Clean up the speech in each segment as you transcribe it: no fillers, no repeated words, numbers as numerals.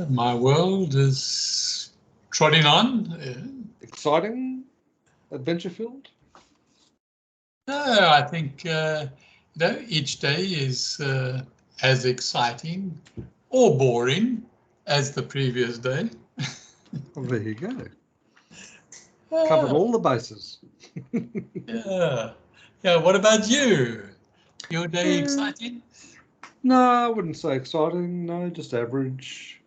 My world is trotting on. Exciting, adventure-filled? No, I think each day is as exciting or boring as the previous day. Well, there you go. Covered all the bases. Yeah. What about you? Your day exciting? No, I wouldn't say exciting. No, just average.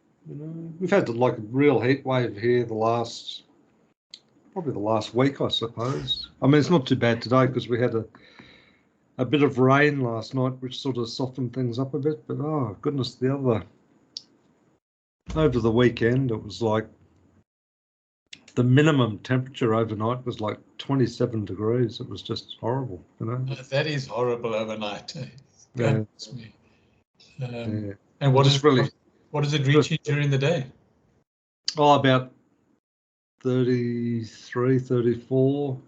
We've had like a real heat wave here probably the last week, I suppose. I mean, it's not too bad today because we had a bit of rain last night, which sort of softened things up a bit. But oh goodness, over the weekend, it was like the minimum temperature overnight was like 27 degrees. It was just horrible, That is horrible overnight. Yeah. Me. Yeah. And what does it reach during the day? Oh, about 33, 34.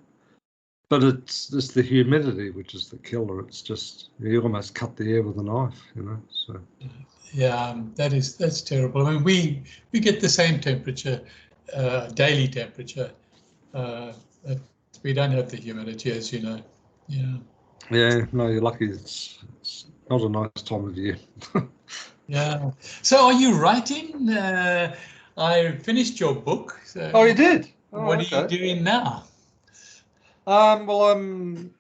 But it's just the humidity, which is the killer. It's just, you almost cut the air with a knife, so. Yeah, that's terrible. I mean, we get the same temperature, daily temperature. We don't have the humidity, as you know. Yeah. Yeah, no, you're lucky. It's not a nice time of year. Yeah. So, are you writing? I finished your book. So oh, you did? What are you doing now? Well, I'm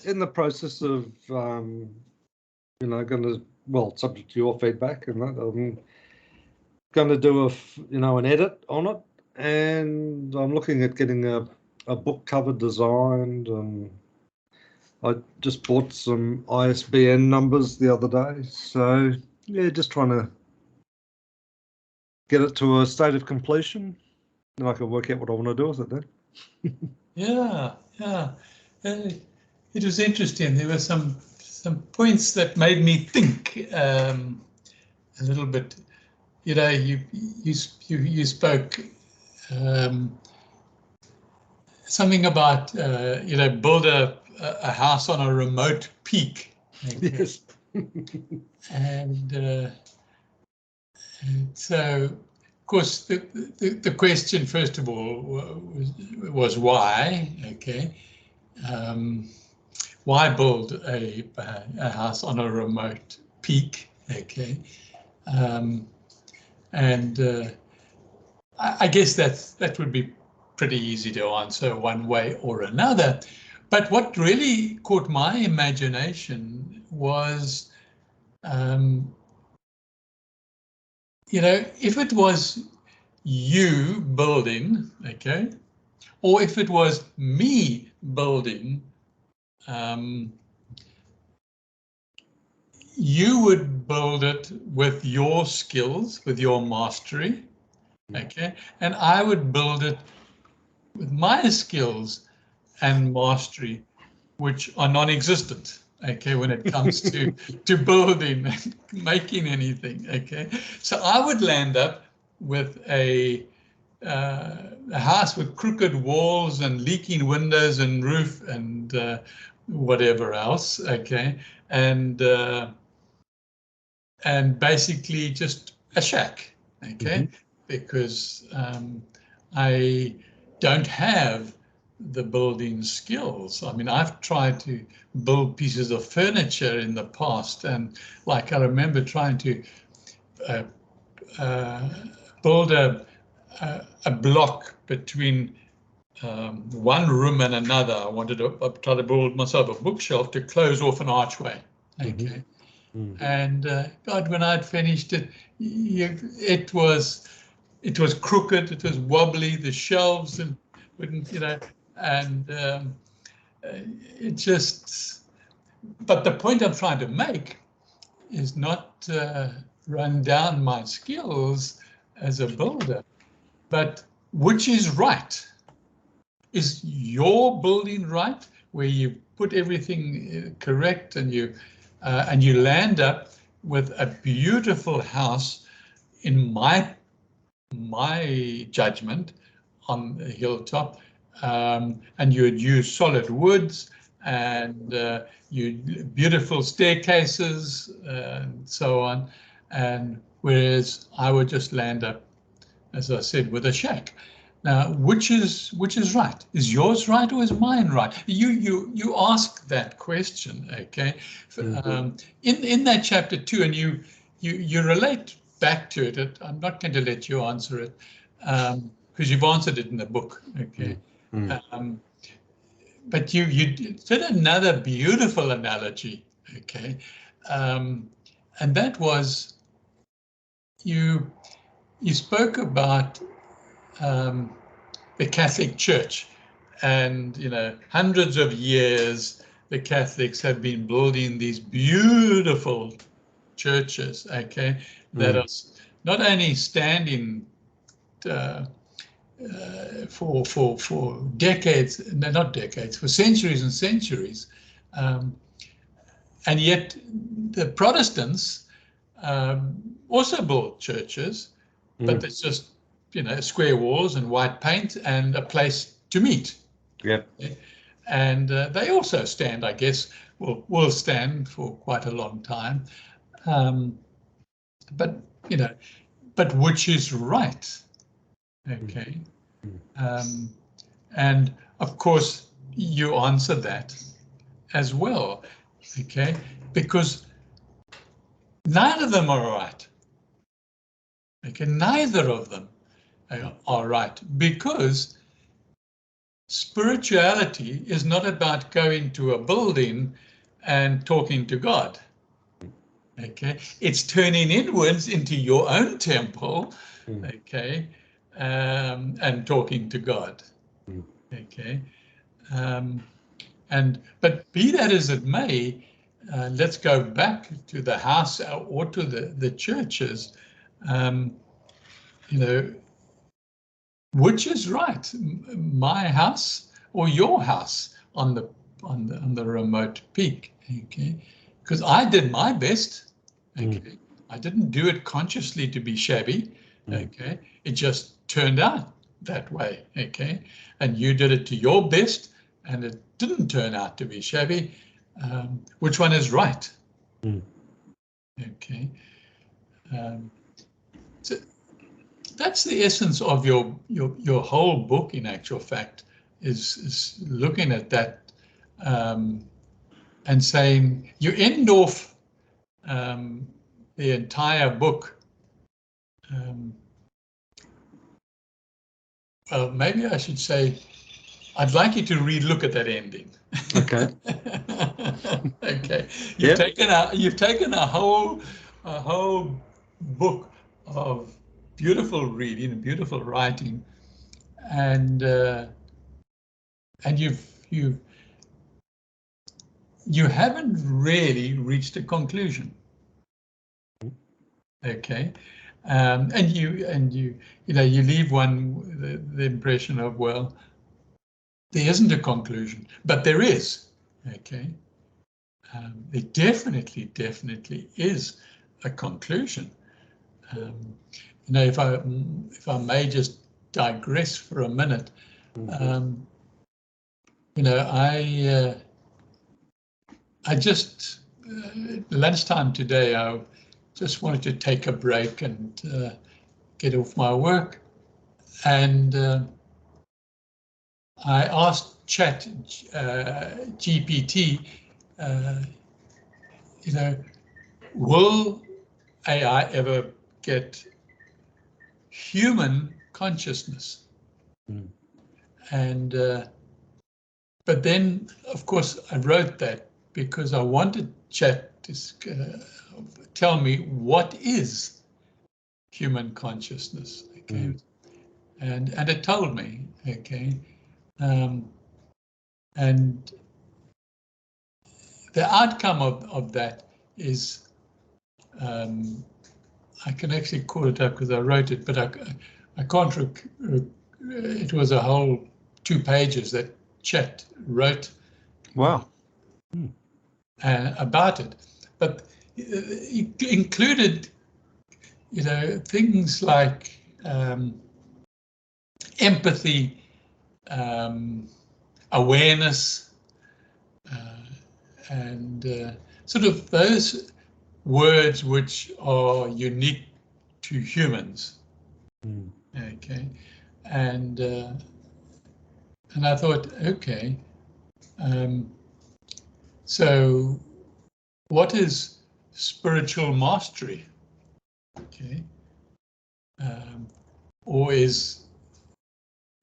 in the process of, going to, subject to your feedback and that, I'm going to do an edit on it, and I'm looking at getting a book cover designed, and I just bought some ISBN numbers the other day. So yeah, just trying to get it to a state of completion, and I can work out what I want to do with it then. Yeah. It was interesting. There were some points that made me think a little bit. You spoke something about build a house on a remote peak. Okay. Yes. and so, of course, the question first of all was why? Okay. Why build a house on a remote peak? Okay. I guess that would be pretty easy to answer one way or another. But what really caught my imagination was, if it was you building, okay, or if it was me building, you would build it with your skills, with your mastery, okay, and I would build it with my skills and mastery, which are non-existent, okay, when it comes to building and making anything, okay. So I would land up with a house with crooked walls and leaking windows and roof and whatever else, okay, and basically just a shack, okay, because I don't have the building skills. I mean, I've tried to build pieces of furniture in the past, and like I remember trying to build a block between one room and another. I wanted to try to build myself a bookshelf to close off an archway. Okay. And God, when I'd finished it, it was crooked, it was wobbly, the shelves and wouldn't, and it just. But the point I'm trying to make is not run down my skills as a builder, but which is right. Is your building right, where you put everything correct and you land up with a beautiful house, in my judgment, on the hilltop, and you would use solid woods and you beautiful staircases and so on, and whereas I would just land up, as I said, with a shack. Now, which is right? Is yours right or is mine right? You ask that question, okay? In that chapter 2, and you relate back to it. I'm not going to let you answer it because you've answered it in the book, okay? But you did another beautiful analogy, okay? And that was you spoke about the Catholic Church, and hundreds of years the Catholics have been building these beautiful churches, okay, that are not only standing for decades, no, not decades, for centuries and centuries, and yet the Protestants also built churches, but it's just square walls and white paint and a place to meet. Yep. And they also stand, I guess, will stand for quite a long time. But which is right? Okay. And of course, you answer that as well. Okay, because neither of them are right. Okay, neither of them are right, because spirituality is not about going to a building and talking to God. Okay, it's turning inwards into your own temple, okay, and talking to God. Okay, but be that as it may, let's go back to the house or to the churches. Which is right, my house or your house on the remote peak? Okay, because I did my best. Okay, I didn't do it consciously to be shabby. Okay, it just turned out that way. Okay, and you did it to your best, and it didn't turn out to be shabby. Which one is right? Okay. So that's the essence of your whole book, in actual fact, is looking at that and saying, you end off the entire book. Well, maybe I should say, I'd like you to relook at that ending. Okay. Okay. You've taken a whole book of beautiful reading, beautiful writing, and you haven't really reached a conclusion. Okay. And you leave one the impression of, well, there isn't a conclusion, but there is. Okay. There definitely is a conclusion. If I may just digress for a minute, I just lunchtime today, I just wanted to take a break and get off my work, and I asked Chat GPT, will AI ever get human consciousness? And but then, of course, I wrote that because I wanted Chat to tell me what is human consciousness. Okay, and it told me. Okay, and the outcome of that is, I can actually call it up because I wrote it, but I can't. It was a whole 2 pages that Chat wrote. Wow. About it, but it included, things like empathy, awareness, and sort of those words which are unique to humans. Okay, and I thought, okay, so what is spiritual mastery? Okay, or is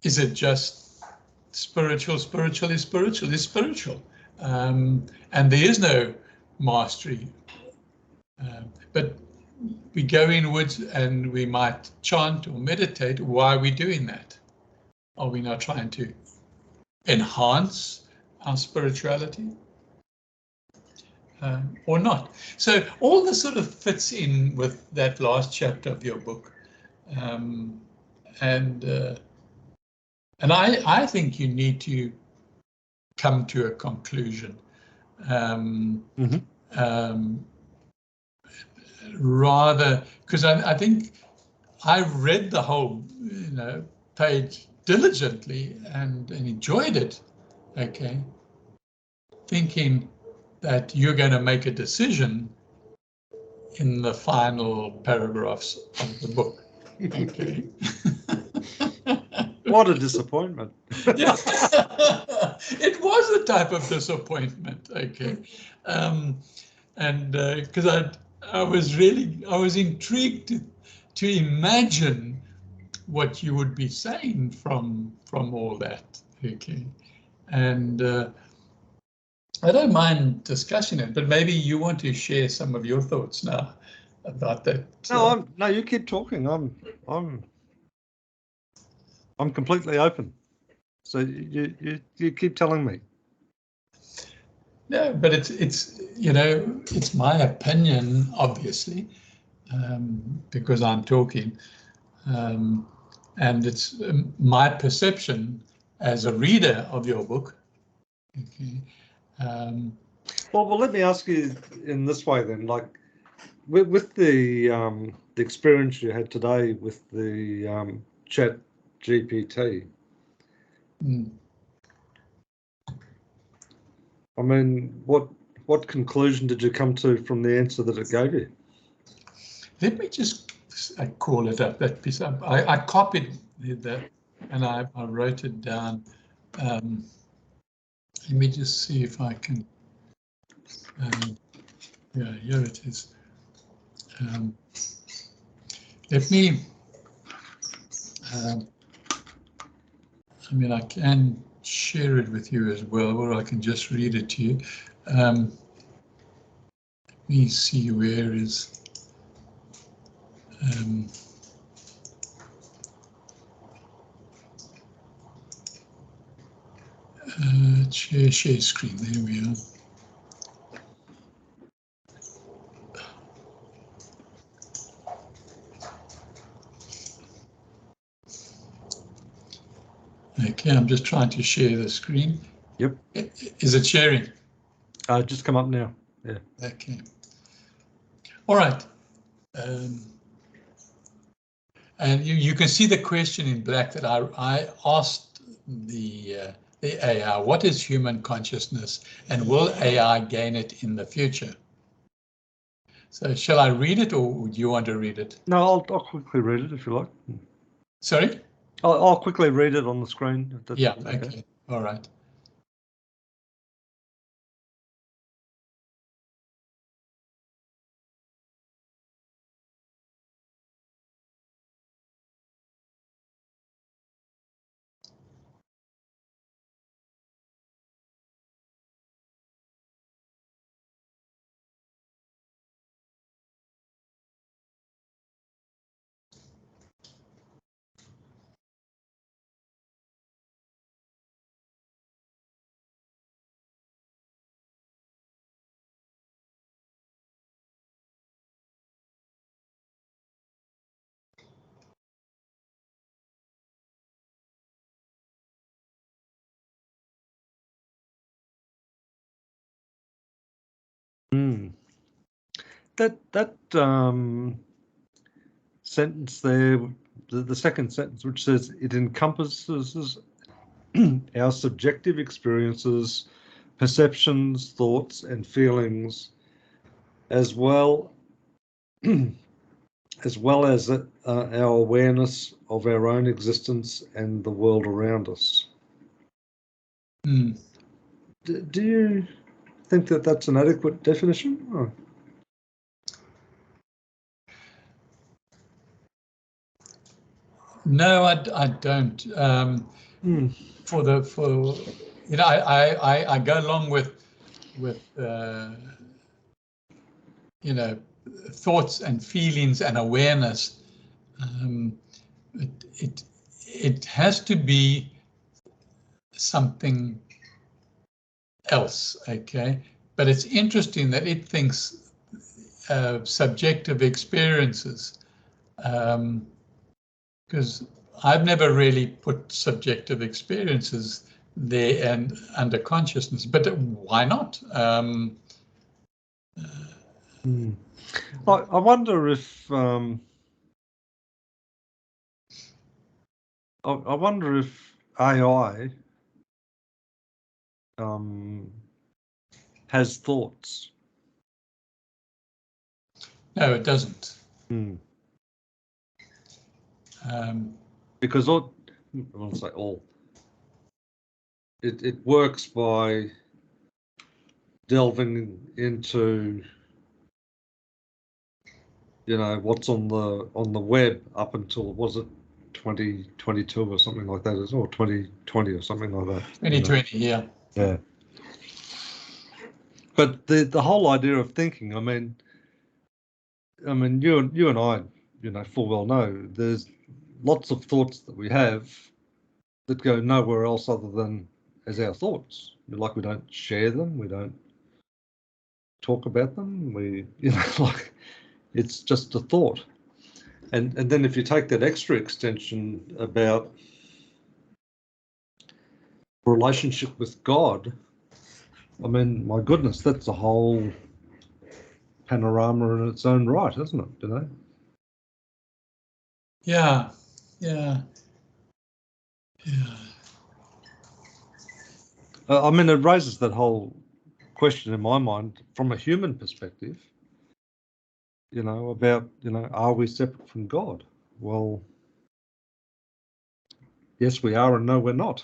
it just spiritual? Spiritual is spiritual is spiritual, and there is no mastery. But we go inwards and we might chant or meditate. Why are we doing that? Are we not trying to enhance our spirituality? Or not? So all this sort of fits in with that last chapter of your book. And I think you need to come to a conclusion. Rather, because I think I read the whole page diligently and enjoyed it, okay, thinking that you're going to make a decision in the final paragraphs of the book. Okay. What a disappointment. Yeah. It was a type of disappointment, okay. And because I was intrigued to imagine what you would be saying from all that, okay. And I don't mind discussing it, but maybe you want to share some of your thoughts now about that. No, no, you keep talking. I'm completely open. So you keep telling me. No, but it's my opinion, obviously, because I'm talking, and it's my perception as a reader of your book. Okay. Well, let me ask you in this way then, like with the experience you had today with the Chat GPT. I mean, what conclusion did you come to from the answer that it gave you? Let me just call it up, that piece up. I copied that and I wrote it down. Let me just see if I can. Yeah, here it is. Let me. I mean, I can share it with you as well, or I can just read it to you. Let me see where is. Share screen. There we are. Okay, I'm just trying to share the screen. Yep. Is it sharing? Just come up now. Yeah. Okay. All right. And you can see the question in black that I asked the AI, what is human consciousness and will AI gain it in the future? So shall I read it or would you want to read it? No, I'll quickly read it if you like. Sorry? I'll quickly read it on the screen. Yeah, okay. All right. That sentence there, the second sentence, which says it encompasses our subjective experiences, perceptions, thoughts, and feelings, as well as well as our awareness of our own existence and the world around us. Mm. Do you think that that's an adequate definition? Oh. No, I don't. For you know, I go along with you know, thoughts and feelings and awareness. It has to be something else, okay? But it's interesting that it thinks subjective experiences, because I've never really put subjective experiences there and under consciousness, but why not? I wonder if I wonder if AI has thoughts. No, it doesn't. Because I won't say all. It works by delving into, you know, what's on the web up until, was it 2022 or something like that, or 2020 or something like that. 2020, you know? Yeah. But the whole idea of thinking, I mean, you and I, you know, full well know there's lots of thoughts that we have that go nowhere else other than as our thoughts. Like, we don't share them, we don't talk about them, we, you know, like, it's just a thought. And then if you take that extra extension about relationship with God, I mean, my goodness, that's a whole panorama in its own right, isn't it? You know? Yeah. I mean, it raises that whole question in my mind from a human perspective, you know, about, you know, are we separate from God? Well, yes, we are, and no, we're not.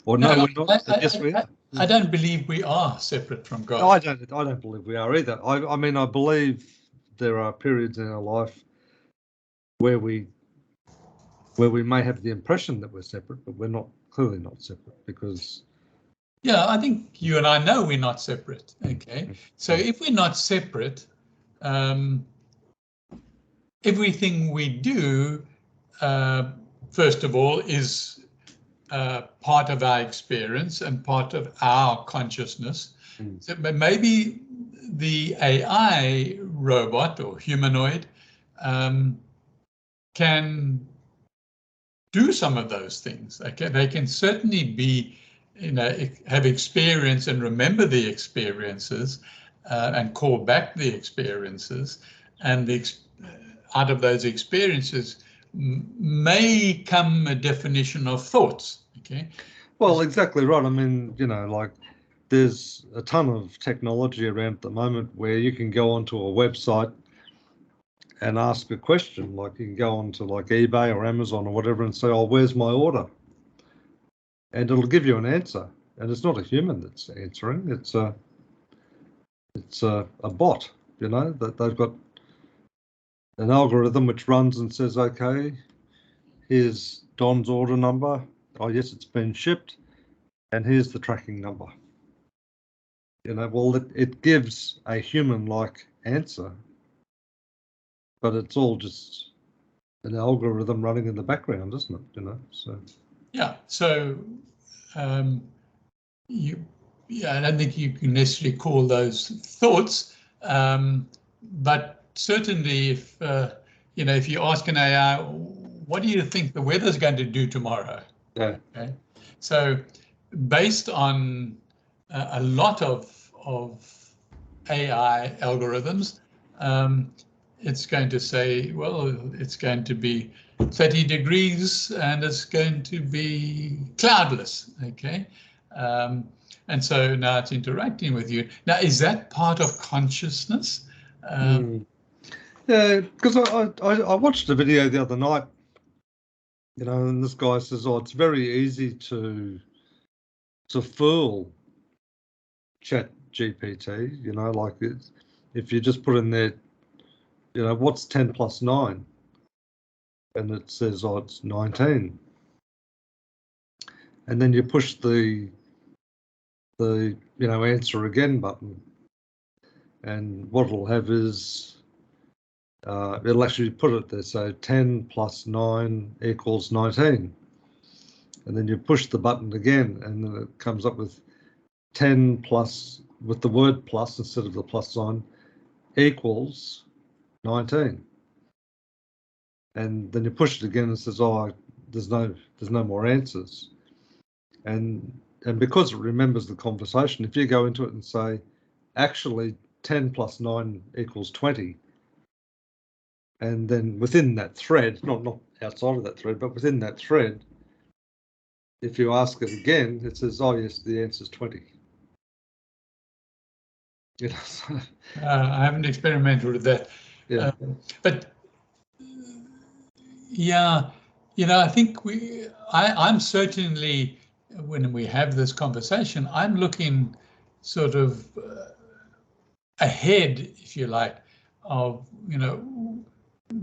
Or no, we're not. Yes, we are. I don't believe we are separate from God. No, I don't believe we are either. I mean, I believe there are periods in our life where we may have the impression that we're separate, but we're not, clearly not separate, because. Yeah, I think you and I know we're not separate. Okay, so if we're not separate, everything we do, first of all, is part of our experience and part of our consciousness. So maybe the AI robot or humanoid can do some of those things. Okay, they can certainly be, you know, have experience and remember the experiences and call back the experiences, and out of those experiences may come a definition of thoughts. Okay. Well, exactly right. I mean, you know, like, there's a ton of technology around at the moment where you can go onto a website and ask a question. Like, you can go onto like eBay or Amazon or whatever and say, "Oh, where's my order?" And it'll give you an answer. And it's not a human that's answering. It's a bot. You know, that they've got an algorithm which runs and says, "Okay, here's Don's order number. Oh, yes, it's been shipped. And here's the tracking number." You know, well, it gives a human-like answer, but it's all just an algorithm running in the background, isn't it? You know, so. Yeah. So, I don't think you can necessarily call those thoughts, but certainly, if you know, if you ask an AI, what do you think the weather's going to do tomorrow? Yeah. Okay. So, based on a lot of AI algorithms, it's going to say, well, it's going to be 30 degrees and it's going to be cloudless. Okay. and so now it's interacting with you. Now, is that part of consciousness? Yeah, because I watched a video the other night, you know, and this guy says, "Oh, it's very easy to fool Chat GPT, you know, like if you just put in there, you know, what's 10 plus 9, and it says, oh, it's 19, and then you push the you know, answer again button, and what it'll have is it'll actually put it there, so 10 plus 9 equals 19, and then you push the button again, and then it comes up with 10 plus, with the word plus instead of the plus sign, equals 19, and then you push it again and says, oh, there's no more answers, and because it remembers the conversation, if you go into it and say, actually 10 plus 9 equals 20, and then within that thread, not outside of that thread, but within that thread, if you ask it again, it says, oh yes, the answer is 20. You know, so, I haven't experimented with that. yeah. But yeah, you know, I think I'm certainly, when we have this conversation, I'm looking sort of ahead, if you like, of, you know,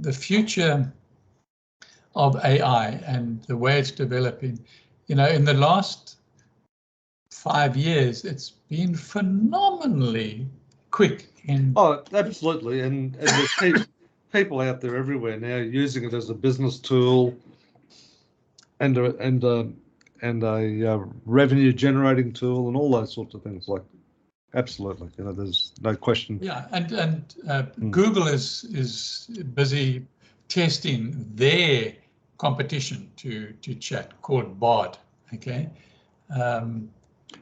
the future of AI and the way it's developing. You know, in the last 5 years, it's been phenomenally quick. Oh, absolutely, and there's people out there everywhere now using it as a business tool and a revenue generating tool and all those sorts of things. Like, absolutely, you know, there's no question. Yeah, and Google is busy testing their competition to chat called Bard. Okay.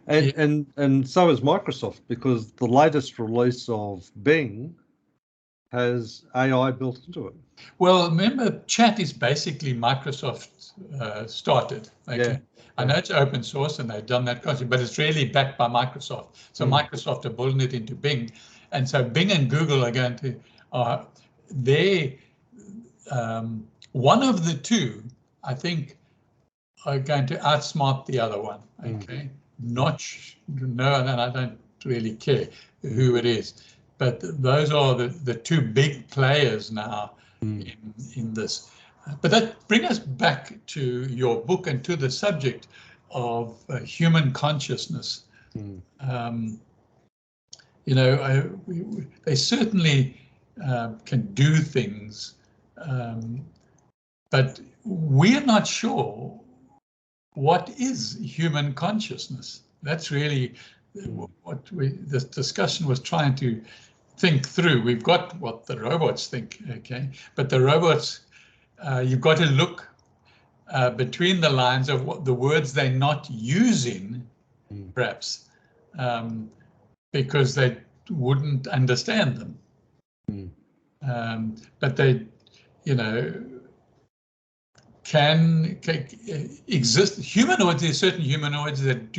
And so is Microsoft, because the latest release of Bing has AI built into it. Well, remember, chat is basically Microsoft started. Okay. Yeah. I know it's open source and they've done that concept, but it's really backed by Microsoft. So Microsoft are building it into Bing, and so Bing and Google are going to one of the two, I think, are going to outsmart the other one. Okay, no, and I don't really care who it is, but those are the two big players now in this. But that brings us back to your book and to the subject of human consciousness. You know, they certainly can do things, but we're not sure what is human consciousness. That's really what this discussion was trying to think through. We've got what the robots think, okay, but the robots, you've got to look between the lines of what the words they're not using, perhaps, because they wouldn't understand them. But they, you know, can exist. Humanoids, there's certain humanoids that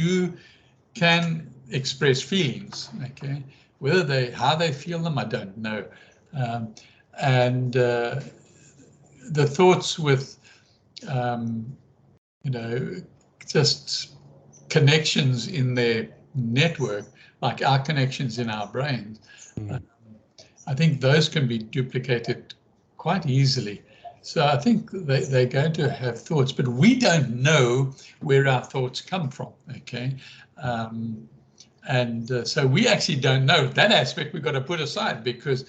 can express feelings. Okay, how they feel them, I don't know. And the thoughts with, you know, just connections in their network, like our connections in our brains. I think those can be duplicated quite easily. So I think they're going to have thoughts, but we don't know where our thoughts come from, okay? So we actually don't know. That aspect we've got to put aside, because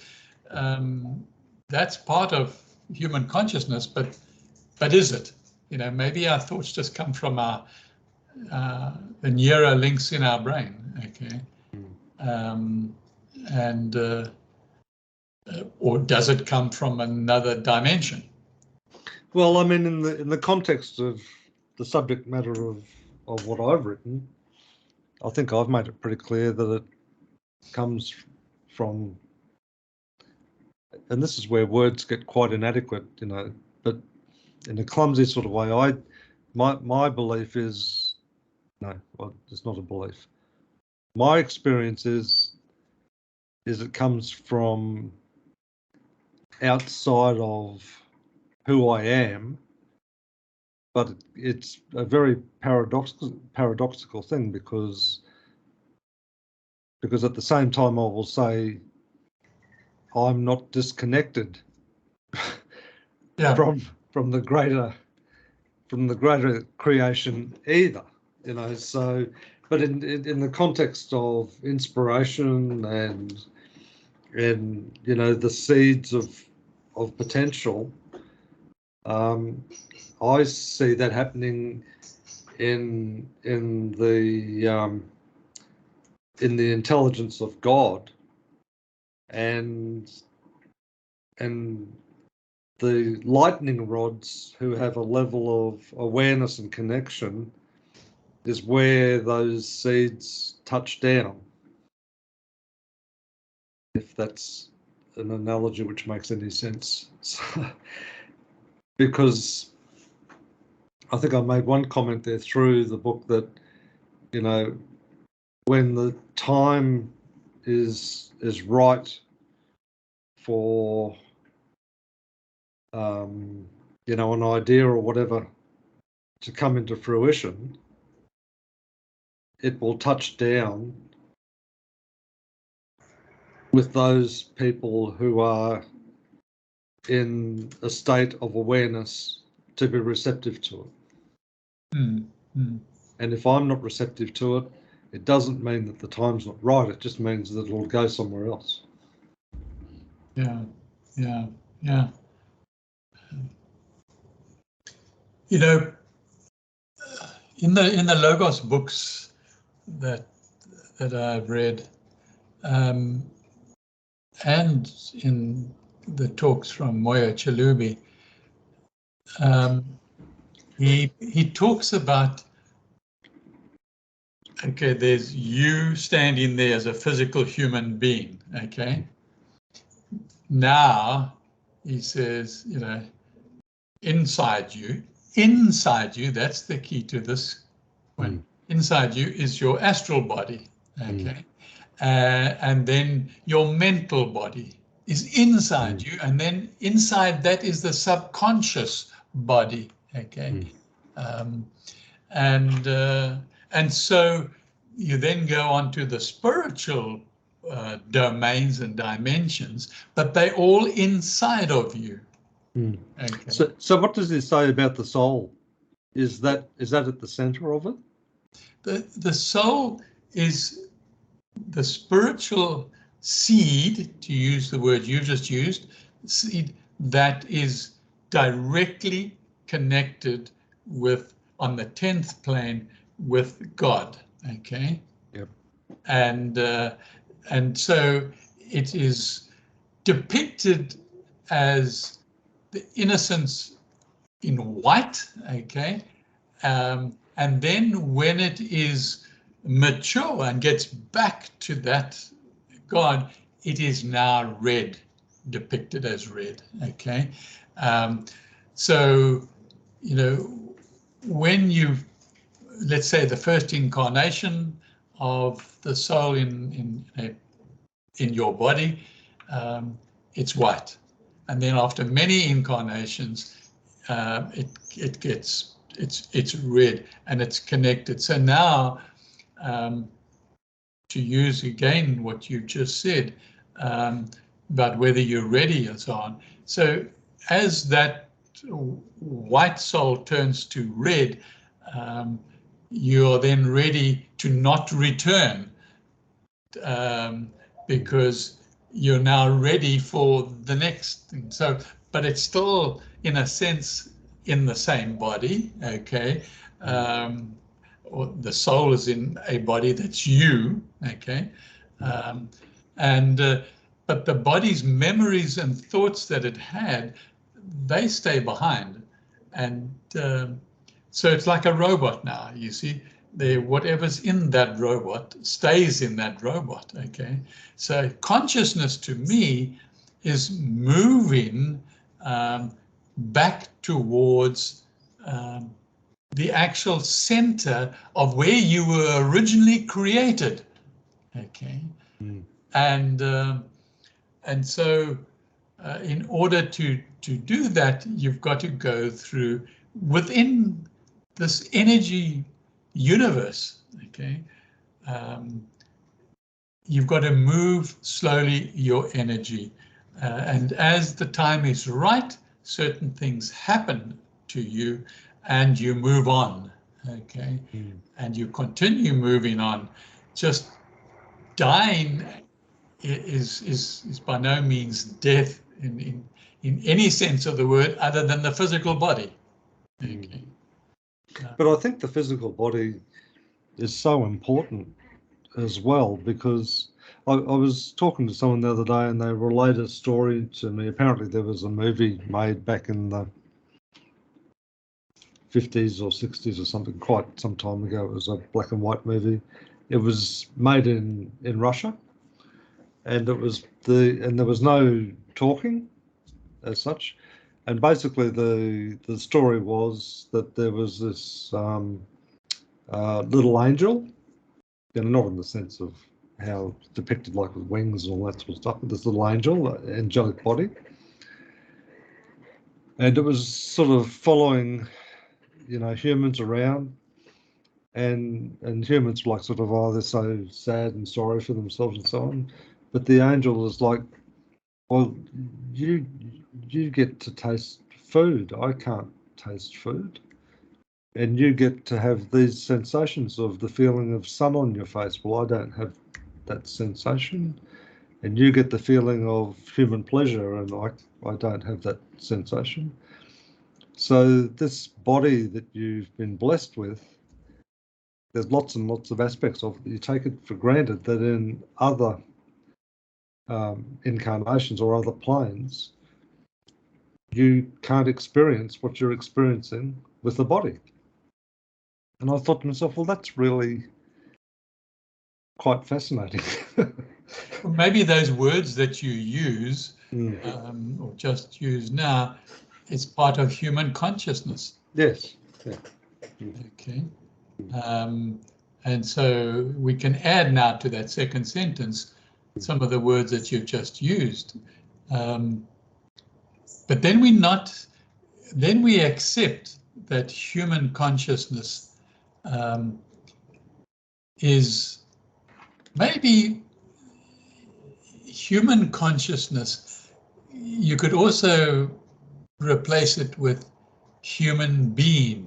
that's part of human consciousness, but is it? You know, maybe our thoughts just come from the neural links in our brain, okay? Or does it come from another dimension? Well, I mean, in the context of the subject matter of what I've written, I think I've made it pretty clear that it comes from, and this is where words get quite inadequate, you know, but in a clumsy sort of way, my belief is, no, well, it's not a belief. my experience is it comes from outside of who I am, but it's a very paradoxical thing because at the same time I will say I'm not disconnected Yeah. from the greater creation either, you know. So, but in the context of inspiration and you know, the seeds of potential, I see that happening in the intelligence of God and the lightning rods who have a level of awareness and connection is where those seeds touch down. If that's an analogy which makes any sense. Because I think I made one comment there through the book that, you know, when the time is right for you know, an idea or whatever to come into fruition, it will touch down with those people who are in a state of awareness to be receptive to it. And if I'm not receptive to it, it doesn't mean that the time's not right. It just means that it'll go somewhere else. Yeah, yeah, yeah. You know, in the Logos books that I've read, and in the talks from Moya Chalubi, he talks about, okay, there's you standing there as a physical human being, okay? Now, he says, you know, inside you, that's the key to this one. Inside you is your astral body, okay? And then your mental body is inside you, and then inside that is the subconscious body, okay? And so you then go on to the spiritual domains and dimensions, but they're all inside of you. Okay. So what does this say about the soul? Is that at the center of it? The soul is the spiritual seed, to use the word you just used, seed that is directly connected with, on the 10th plane, with God, okay? Yep. And so it is depicted as the innocence in white, okay? And then when it is mature and gets back to that God, it is now red, depicted as red, okay? So, you know, when you, let's say the first incarnation of the soul in your body, it's white. And then after many incarnations, it's red and it's connected. So now, to use again what you just said, about whether you're ready and so on. So as that white soul turns to red, you're then ready to not return, because you're now ready for the next thing. So, but it's still, in a sense, in the same body, okay? Or the soul is in a body that's you, okay? But the body's memories and thoughts that it had, they stay behind. And so it's like a robot now, you see? Whatever's in that robot stays in that robot, okay? So consciousness to me is moving back towards the actual center of where you were originally created, Okay, Mm. and so in order to do that, you've got to go through within this energy universe. Okay, you've got to move slowly your energy, and as the time is right, certain things happen to you, and you move on. Okay, and you continue moving on. Just dying is by no means death in any sense of the word, other than the physical body. Okay. But I think the physical body is so important as well, because I was talking to someone the other day and they related a story to me. Apparently there was a movie made back in the 50s or 60s or something, quite some time ago. It was a black and white movie. It was made in Russia, and there was no talking as such. And basically the story was that there was this little angel, not in the sense of how depicted, like with wings and all that sort of stuff, but this little angel, angelic body. And it was sort of following, humans around, and humans were like sort of, oh, they're so sad and sorry for themselves and so on. But the angel is like, well, you get to taste food. I can't taste food. And you get to have these sensations of the feeling of sun on your face. Well, I don't have that sensation. And you get the feeling of human pleasure, and I don't have that sensation. So this body that you've been blessed with, there's lots and lots of aspects of it. You take it for granted that in other incarnations or other planes, you can't experience what you're experiencing with the body. And I thought to myself, well, that's really quite fascinating. Well, maybe those words that you use, or just use now, is part of human consciousness. Yes. Yeah. Okay. And so we can add now to that second sentence some of the words that you've just used. But then we accept that human consciousness is maybe human consciousness. You could also replace it with human being.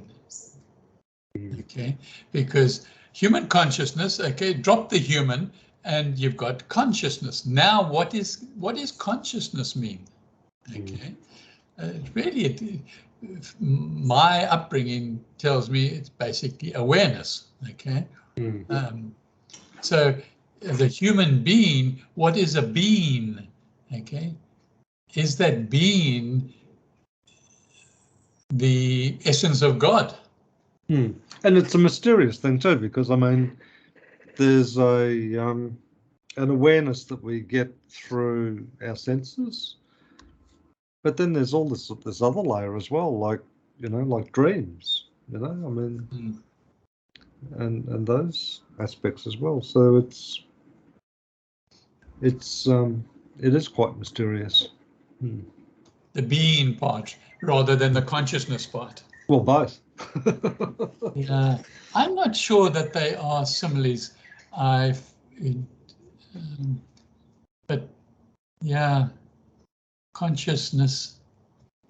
Okay, because human consciousness, okay, drop the human and you've got consciousness. Now what is consciousness mean? Okay, really, my upbringing tells me it's basically awareness. Okay, so as a human being, what is a being? Okay, is that being the essence of God? And it's a mysterious thing too, because I mean, there's an awareness that we get through our senses, but then there's all this other layer as well, like like dreams. I mean, and those aspects as well. So it is quite mysterious. The being part rather than the consciousness part. Well, both. Yeah, I'm not sure that they are similes. But yeah, consciousness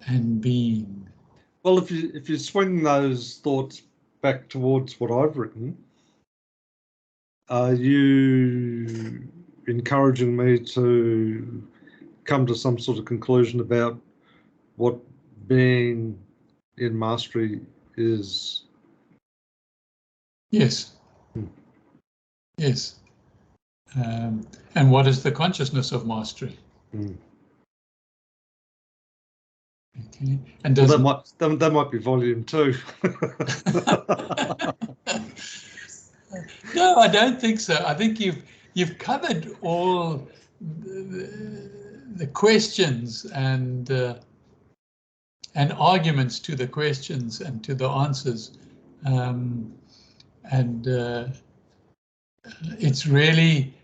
and being. Well, if you swing those thoughts back towards what I've written, are you encouraging me to come to some sort of conclusion about what being in mastery is? Yes. Yes. And what is the consciousness of mastery? Okay. And does that might be volume 2. No, I don't think so. I think you've covered all the questions and arguments to the questions and to the answers, and it's really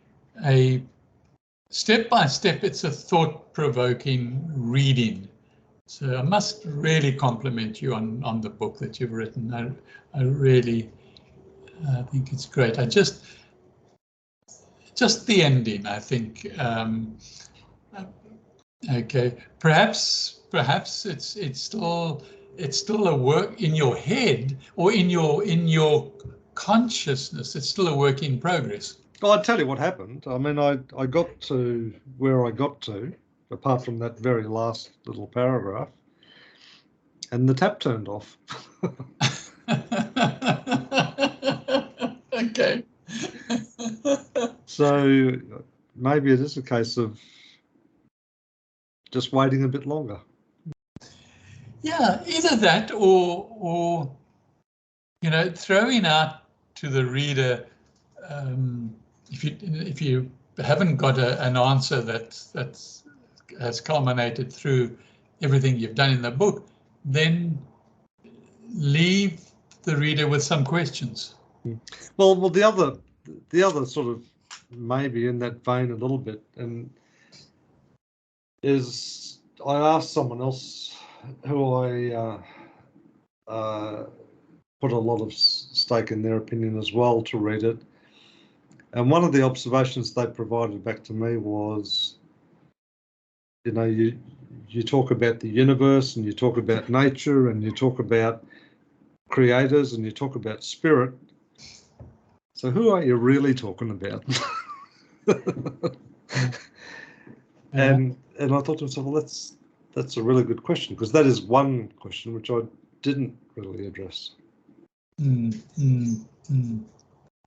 a step by step, it's a thought-provoking reading. So I must really compliment you on the book that you've written. I really think it's great. I just the ending, I think. Okay, perhaps it's still a work in your head or in your consciousness. It's still a work in progress. Well, I'll tell you what happened. I mean, I got to where I got to, apart from that very last little paragraph, and the tap turned off. Okay. So maybe it is a case of just waiting a bit longer. Yeah, either that or you know, throwing out to the reader, if you haven't got an answer that has culminated through everything you've done in the book, then leave the reader with some questions. Well, the other sort of maybe in that vein a little bit, and is I asked someone else who I put a lot of stake in their opinion as well to read it, and one of the observations they provided back to me was, you know, you talk about the universe and you talk about nature and you talk about creators and you talk about spirit. So who are you really talking about? And I thought to myself, well, that's a really good question, because that is one question which I didn't really address.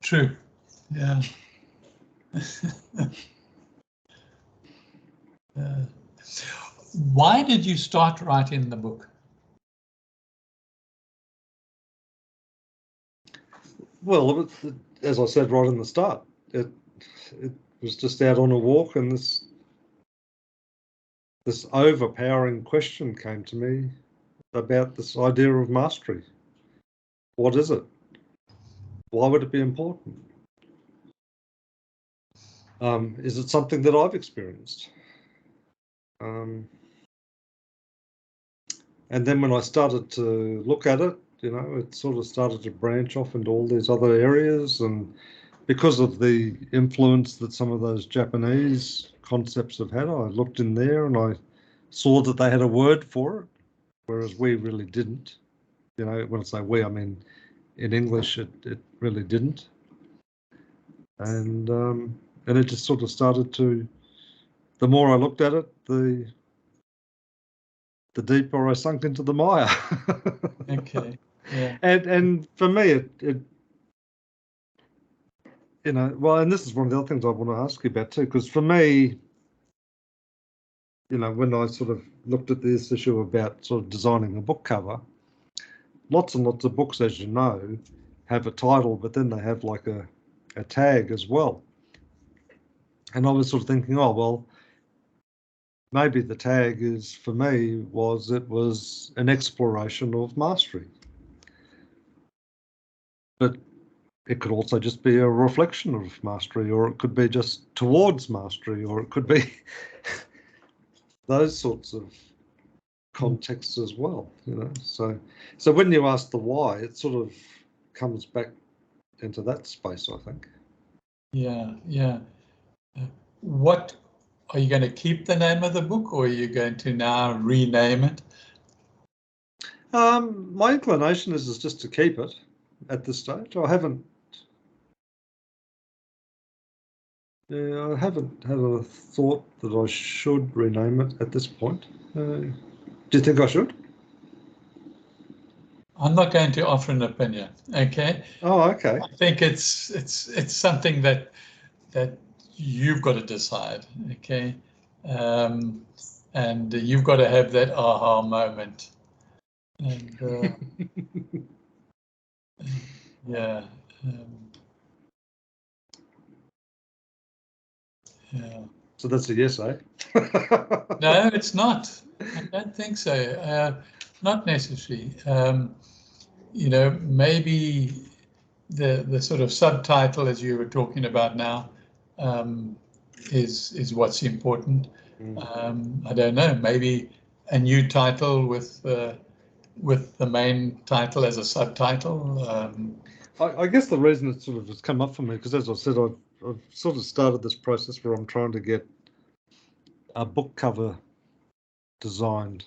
True. Yeah. Why did you start writing the book? Well, as I said right in the start, it was just out on a walk, and this overpowering question came to me about this idea of mastery. What is it? Why would it be important? Is it something that I've experienced? And then when I started to look at it, you know, it sort of started to branch off into all these other areas, and because of the influence that some of those Japanese concepts have had, I looked in there and I saw that they had a word for it, whereas we really didn't. You know, when I say we, I mean in English it really didn't. And it just sort of started to, the more I looked at it, the deeper I sunk into the mire. Okay. Yeah. And for me, it you know, well, and this is one of the other things I want to ask you about too, because for me, you know, when I sort of looked at this issue about sort of designing a book cover, lots and lots of books, as you know, have a title, but then they have like a tag as well. And I was sort of thinking, oh, well, maybe the tag is, for me, it was an exploration of mastery. But it could also just be a reflection of mastery, or it could be just towards mastery, or it could be those sorts of contexts as well, you know. So when you ask the why, it sort of comes back into that space, I think. Yeah, yeah. What are you going to keep the name of the book, or are you going to now rename it? My inclination is just to keep it at this stage. I haven't had a thought that I should rename it at this point. Do you think I should? I'm not going to offer an opinion. Okay. Oh, okay. I think it's something that you've got to decide. Okay. And you've got to have that aha moment. And yeah. Yeah. So that's a yes, eh? No, it's not. I don't think so. Not necessary. You know, maybe the sort of subtitle, as you were talking about now, is what's important. I don't know, maybe a new title with the main title as a subtitle. I guess the reason it sort of has come up for me, because as I said, I've sort of started this process where I'm trying to get a book cover designed,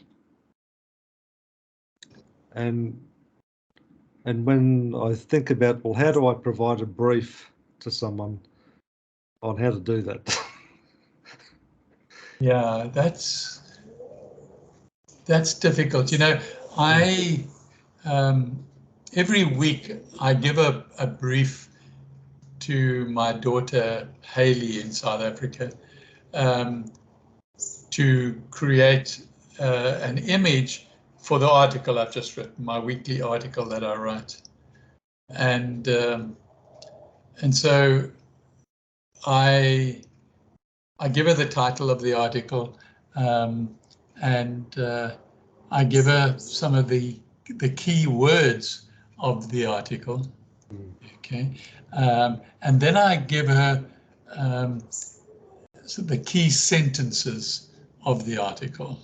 and when I think about, well, how do I provide a brief to someone on how to do that? Yeah, that's difficult. You know, I every week I give a brief to my daughter Haley in South Africa to create an image for the article I've just written, my weekly article that I write, and so I give her the title of the article, and I give her some of the key words of the article. Okay, and then I give her so the key sentences of the article.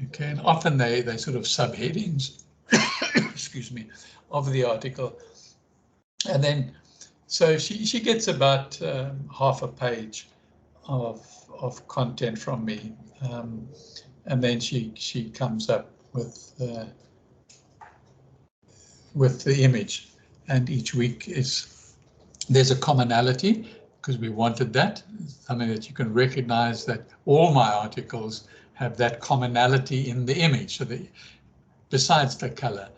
Okay, and often they sort of subheadings, excuse me, of the article, and then so she gets about half a page of content from me, and then she comes up with the image, and each week there's a commonality, because we wanted that, something that you can recognize that all my articles have that commonality in the image. So besides the color,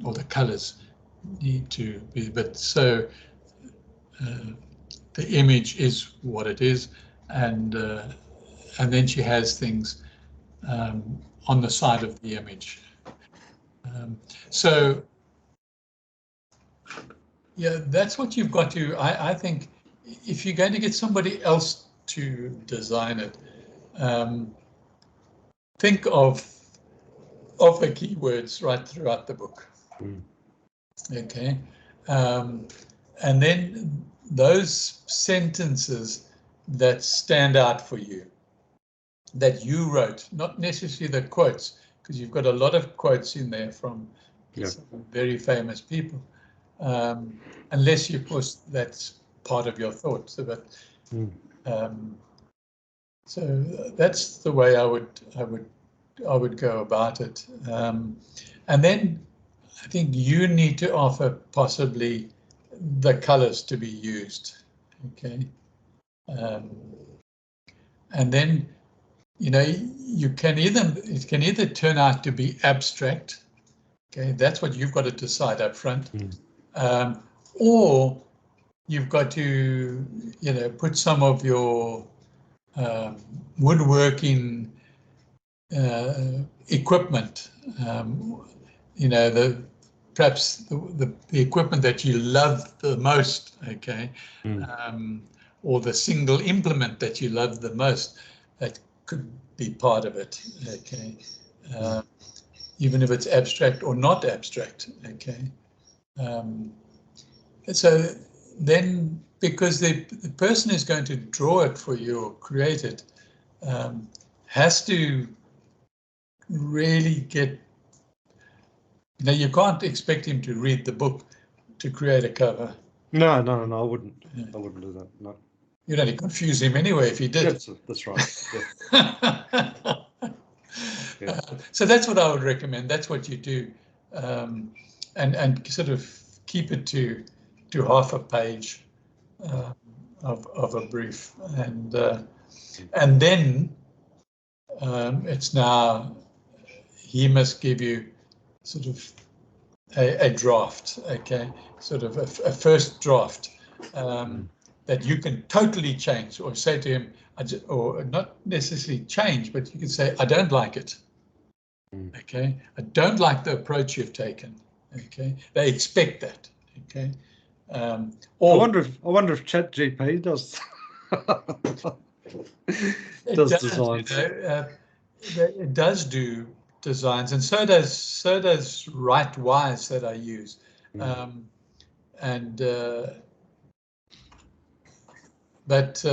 or the colors need to be, but so the image is what it is, and then she has things on the side of the image. So yeah, that's what you've got to, I think, if you're going to get somebody else to design it, think of the keywords right throughout the book. Okay, and then those sentences that stand out for you, that you wrote, not necessarily the quotes, because you've got a lot of quotes in there from some very famous people, unless of course that's part of your thoughts. But so that's the way I would go about it, and then I think you need to offer possibly the colors to be used. Okay, and then, you know, it can either turn out to be abstract. Okay, that's what you've got to decide up front, or you've got to, you know, put some of your woodworking equipment, you know, perhaps the equipment that you love the most, okay, or the single implement that you love the most, that could be part of it, okay, even if it's abstract or not abstract, okay. So then, because the person who's going to draw it for you or create it has to really get, you know, you can't expect him to read the book to create a cover. No, I wouldn't. Yeah. I wouldn't do that. No. You'd only confuse him anyway if he did. That's right. Yeah. Yeah. So that's what I would recommend. That's what you do, and sort of keep it to half a page of a brief, and then it's now he must give you sort of a draft, okay, sort of a first draft that you can totally change, or say to him, or not necessarily change, but you can say, I don't like it. Okay, I don't like the approach you've taken. Okay, they expect that. Okay, or I wonder if ChatGPT does designs. You know, it does do designs, and so does Write-Wise that I use, but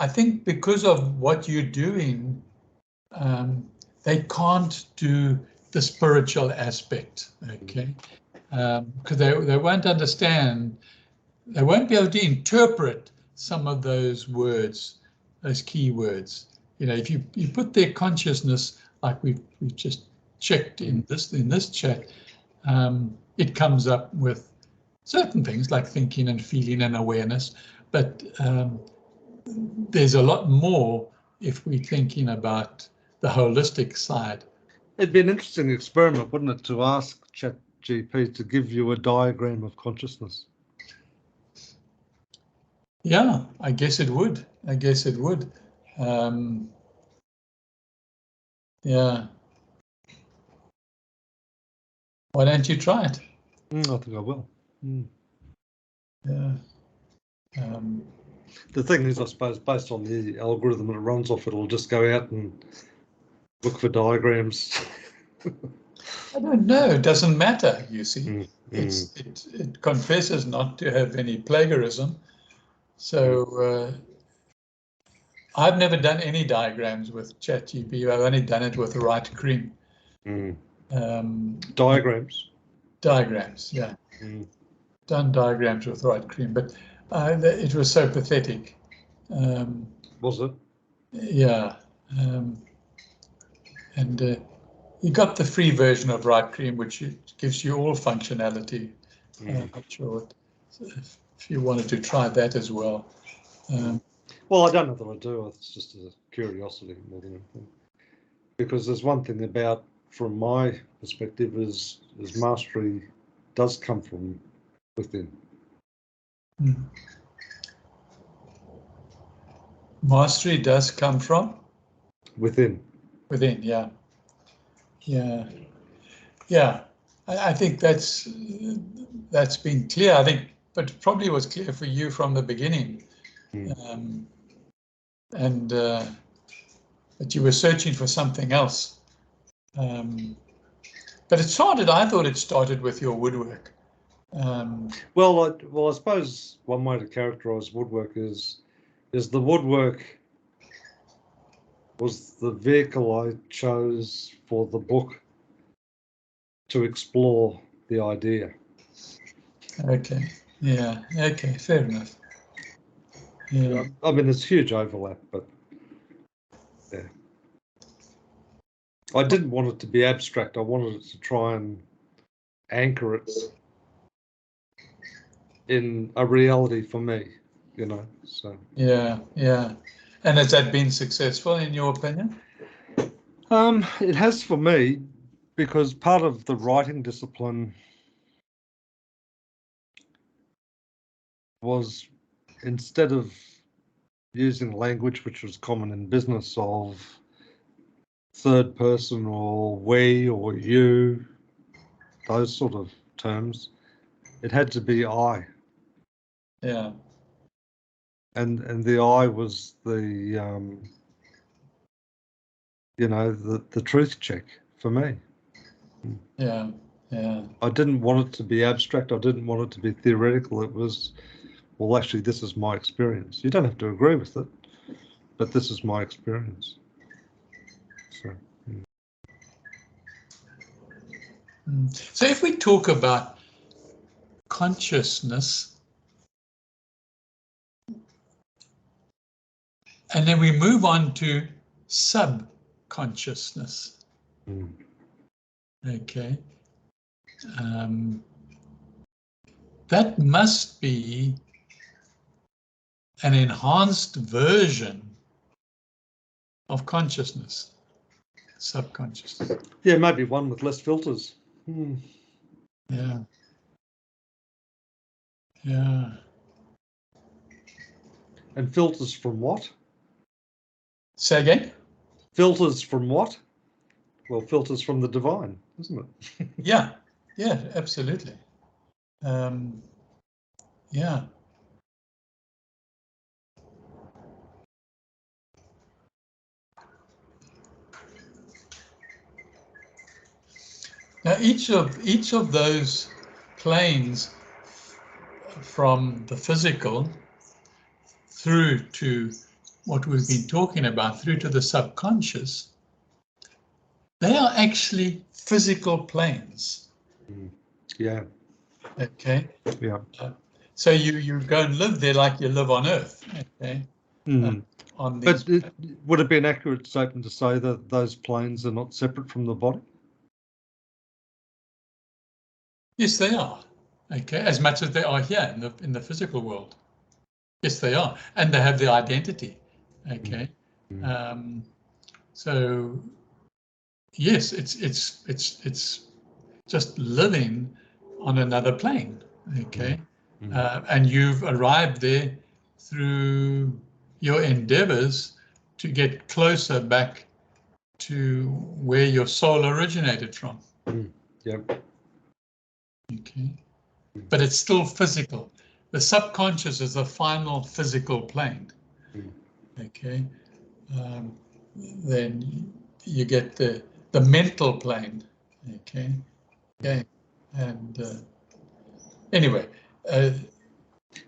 I think because of what you're doing, they can't do the spiritual aspect, okay? Because they won't understand, they won't be able to interpret some of those words, those key words. You know, if you put their consciousness, like we've just checked in this chat, it comes up with certain things like thinking and feeling and awareness, but there's a lot more if we're thinking about the holistic side. It'd be an interesting experiment, wouldn't it, to ask ChatGPT to give you a diagram of consciousness? Yeah, I guess it would. I guess it would. Yeah. Why don't you try it? I think I will. Yeah. The thing is, I suppose, based on the algorithm that it runs off, it'll just go out and look for diagrams. I don't know. It doesn't matter, you see. It confesses not to have any plagiarism. So I've never done any diagrams with ChatGPT. I've only done it with Right Cream. Diagrams? Diagrams, yeah. Done diagrams with Right Cream, but it was so pathetic. Was it? Yeah. And you got the free version of Right Cream, which gives you all functionality. I'm not sure if you wanted to try that as well. Well, I don't know that I do. It's just a curiosity more than anything. Because there's one thing about, from my perspective, is mastery does come from within. Mastery does come from? Within. Within, yeah. Yeah. Yeah. I think that's been clear. I think, but it probably was clear for you from the beginning. But you were searching for something else. But it started, I thought it started with your woodwork. Well, I suppose one way to characterize woodwork is the woodwork was the vehicle I chose for the book to explore the idea. Okay. Yeah. Okay. Fair enough. Yeah. I mean, there's huge overlap, but yeah. I didn't want it to be abstract. I wanted it to try and anchor it in a reality for me, you know. So yeah. And has that been successful in your opinion? It has for me, because part of the writing discipline was, instead of using language which was common in business of third person or we or you, those sort of terms, it had to be I. Yeah. And the I was the you know, the truth check for me. Yeah. I didn't want it to be abstract. I didn't want it to be theoretical. It was, well, actually, this is my experience. You don't have to agree with it, but this is my experience. So. So if we talk about consciousness, and then we move on to subconsciousness. Okay. That must be an enhanced version of consciousness, subconsciousness. Yeah, maybe one with less filters. Yeah. And filters from what? Say again? Filters from what? Well, filters from the divine, isn't it? Yeah, absolutely. Yeah. Now, each of those planes, from the physical through to what we've been talking about through to the subconscious, they are actually physical planes. Yeah. Okay. Yeah. So you go and live there like you live on Earth. Okay. On these. But would it be an accurate statement to say that those planes are not separate from the body? Yes, they are. Okay, as much as they are here in the physical world. Yes, they are, and they have the identity. Okay. So yes, it's just living on another plane. Okay. And you've arrived there through your endeavors to get closer back to where your soul originated from. Yep. Okay. But it's still physical. The subconscious is the final physical plane. Okay. Then you get the mental plane. Okay. Okay. And anyway.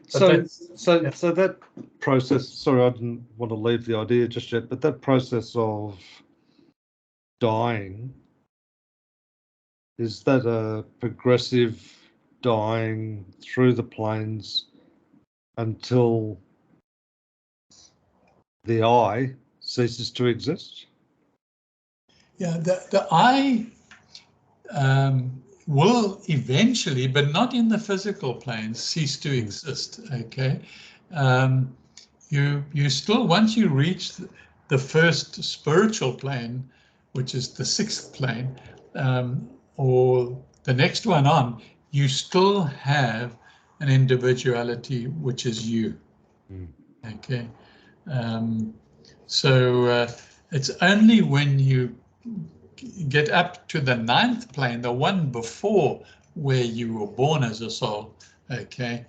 So that process, sorry, I didn't want to leave the idea just yet, but that process of dying, is that a progressive dying through the planes until the I ceases to exist? Yeah, the I will eventually, but not in the physical plane, cease to exist. Okay. You still, once you reach the first spiritual plane, which is the sixth plane, or the next one on, you still have an individuality, which is you. Okay. So it's only when you get up to the ninth plane, the one before where you were born as a soul, okay,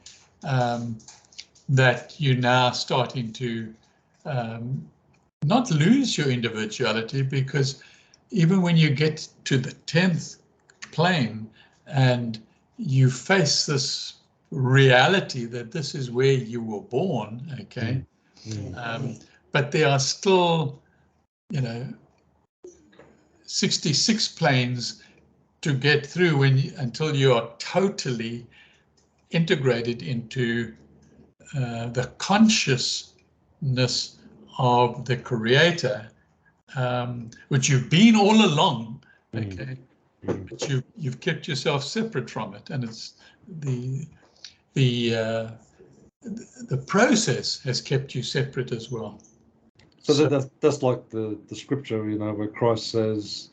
that you're now starting to not lose your individuality, because even when you get to the 10th plane and you face this reality that this is where you were born, okay, but there are still, 66 planes to get through until you are totally integrated into the consciousness of the Creator, which you've been all along. Okay, but you've kept yourself separate from it, and it's the process has kept you separate as well. So that's like the scripture, where Christ says,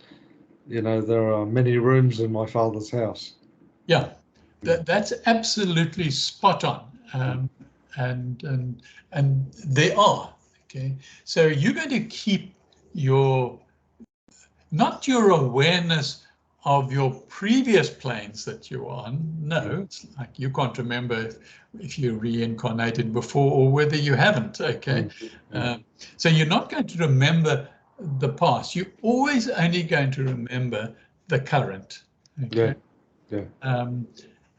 there are many rooms in my Father's house. Yeah, that's absolutely spot on, and they are. Okay, so you're going to keep not your awareness of your previous planes that you're on. No, it's like you can't remember if you reincarnated before or whether you haven't. Okay, so you're not going to remember the past. You're always only going to remember the current. Okay. Yeah.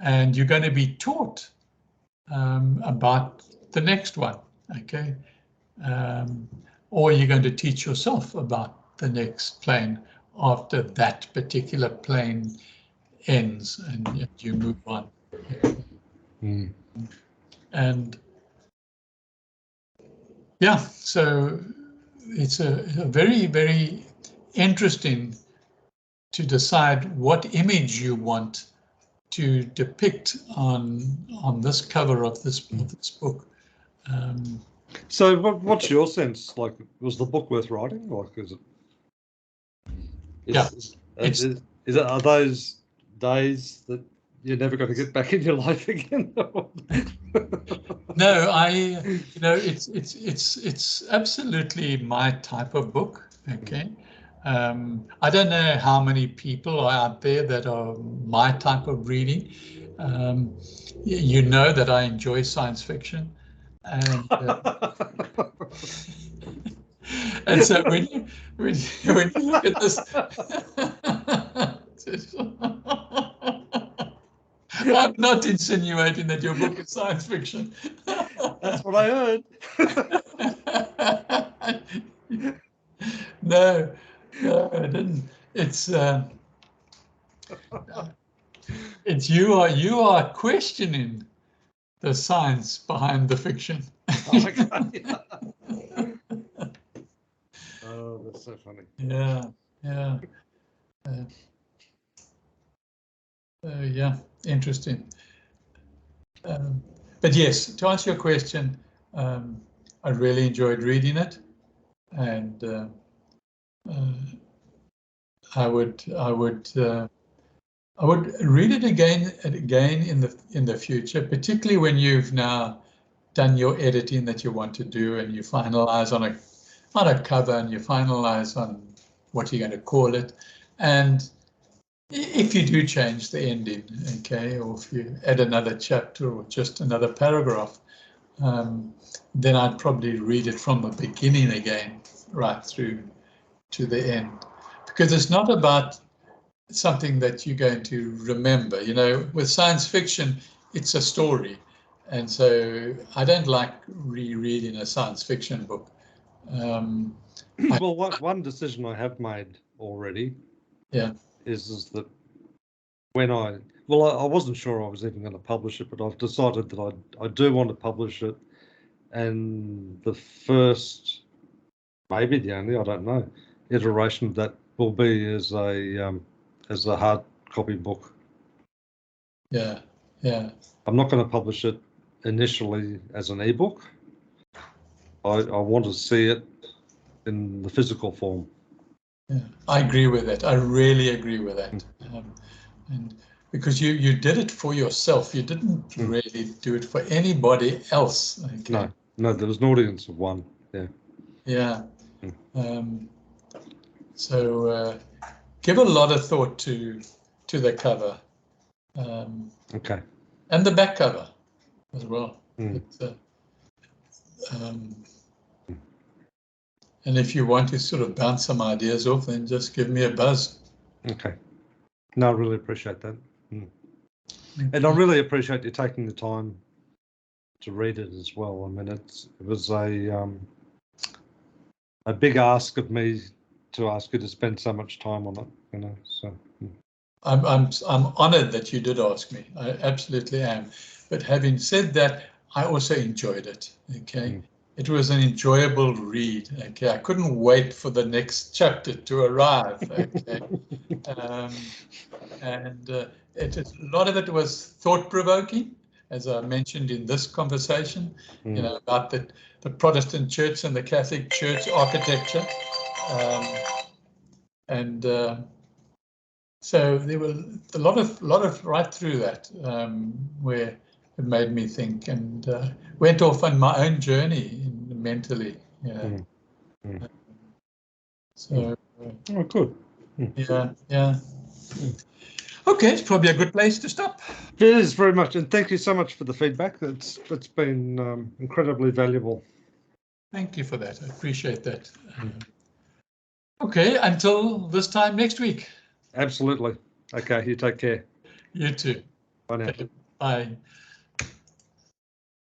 And you're going to be taught about the next one. Okay. Or you're going to teach yourself about the next plane after that particular plane ends and you move on. And yeah, so it's a very, very interesting to decide what image you want to depict on this cover of this book. So what's your sense? Like, was the book worth writing? Like, are those days that you're never going to get back in your life again? No, it's absolutely my type of book. Okay. I don't know how many people are out there that are my type of reading. You know that I enjoy science fiction, and and so when you look at this, I'm not insinuating that your book is science fiction. That's what I heard. No, no, I didn't. It's you are questioning the science behind the fiction. Okay. Oh, that's so funny. Yeah, yeah. Yeah, interesting. But yes, to answer your question, I really enjoyed reading it, and I would read it again and again in the future, particularly when you've now done your editing that you want to do, and you finalize on a cover, and you finalize on what you're going to call it, and if you do change the ending, okay, or if you add another chapter or just another paragraph, then I'd probably read it from the beginning again, right through to the end, because it's not about something that you're going to remember. You know, with science fiction, it's a story, and so I don't like rereading a science fiction book. Well, one decision I have made already, yeah, is that when I wasn't sure I was even going to publish it, but I've decided that I do want to publish it, and the first, maybe the only, I don't know, iteration of that will be as a hard copy book. yeah, yeah. I'm not going to publish it initially as an ebook. I want to see it in the physical form. Yeah, I agree with that. I really agree with that. And because you did it for yourself, you didn't really do it for anybody else. Okay? No, there was an audience of one. Yeah. Yeah. So give a lot of thought to the cover. Okay. And the back cover as well. And if you want to sort of bounce some ideas off, then just give me a buzz. Okay. No, I really appreciate that. And I really appreciate you taking the time to read it as well. I mean, it was a big ask of me to ask you to spend so much time on it, you know. So I'm honoured that you did ask me. I absolutely am. But having said that, I also enjoyed it. Okay, it was an enjoyable read. Okay, I couldn't wait for the next chapter to arrive. Okay, and a lot of it was thought-provoking, as I mentioned in this conversation. You know, about the Protestant Church and the Catholic Church architecture, so there were a lot of right through that where it made me think, and went off on my own journey mentally. So oh, good. Yeah. Okay, it's probably a good place to stop. It is very much, and thank you so much for the feedback. It's been incredibly valuable. Thank you for that. I appreciate that. Okay, until this time next week. Absolutely. Okay, you take care. You too. Bye now. Okay, bye.